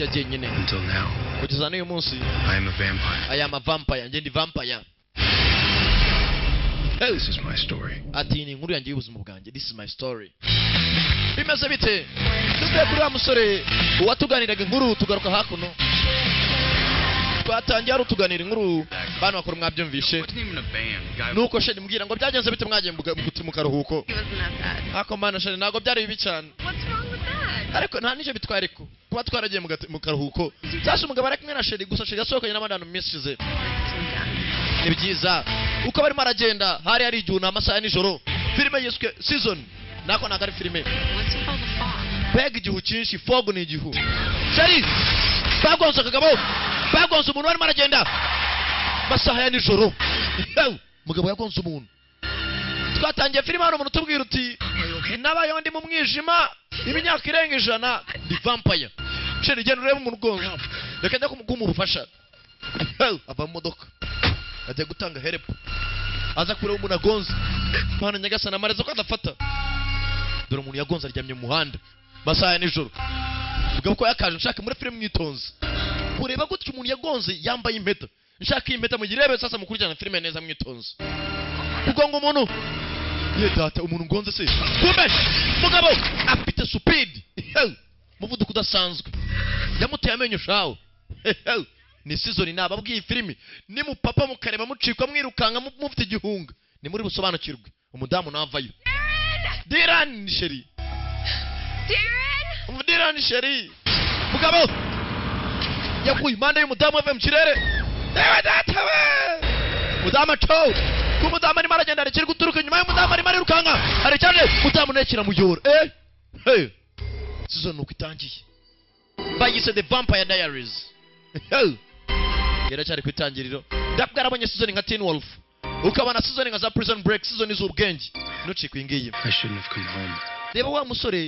yagiye nyine Until now, kugeza n'uyu munsi I am a vampire. I am a vampire, njye ndi vampire. This is my story. Ati ni inkuru yanjye y'ubuzima bwanjye, this is my story. Bimeze bite? Tuvuye kuri wa musore watuganiraga inkuru tugaruka hakuno. Twatangiye ari utuganira inkuru bana bakora mwabyumvishe. Wasn't even a band. Guy Nuko sheri mbwira ngo byagenze bite mwagiye mu karuhuko. It wasn't that bad. Ako mana sheri ntago byari bibi cyane. What's wrong with that? Ariko nta nicyo bitware ko kuba twaragiye mu karuhuko. Cyase umugabo ari kumwe na sheri gusa sheri yasohokanye n'abandi mu minsi ishize. Ni byiza uko barimo aragenda hari ari igihe amasaha nijoro. Filime yiswe Season nako nagari filime. What's it called, the fog? Peg igihu cyinshi, fog ni igihu. Sheri bagonze kagabo, bagonze umuntu barimo aragenda masaha ya nijoro. Mugabo yagonze umuntu. Twatangiye filime hano umuntu tubwira uti nabayo ndi mu mwijima imyaka irenga 100 ndi vampire. Sheri genda urebe umuntu ugonze. Reka njya kumubufasha. Ava mu modoka ajya gutanga help. Aza kureba umuntu agonze. Bana nyagasana amarezo ko adafata. Dore umuntu yagonze aryamye mu muhanda masaha ya nijoro. Mugabo ko yakaje nshaka muri filime mwitonze. Kureba gutyo umuntu yagonze yambaye impeta. Nshaka impeta mugirebe sasa mukurikirana filime neza mwitonze. Ugonga umuntu. Ye data umuntu ngonze se. Kumbe mugabo afite speed. Muvuduko udasanzwe. Yamuteye amenyo shawo. Ni Season nababwiye filime. Ni mu papa mukareba mucikwa mwirukanga mufite igihunga. Ni muri busobanukirwe. Umudamu navayo. Diran sheri. Diran sheri. Mugabo yakuye imanda y'umudamu ave mu kirere. Ewe data we. Mudamu cho. Kumudamu ari maragenda ari guturuka nyuma y'umudamu ari marirukanga. Ari cyane mudamu nekira muyora. Hey. Season uko itangiye. Bayise The Vampire Diaries. Yera cyari kwitangiriro. Ndabwarabonye Season nka Teen Wolf. Ukabana Season nka za Prison Break, Season iz'ubwenge. Nucikwe ngiye. I shouldn't have come home. Reba wa musore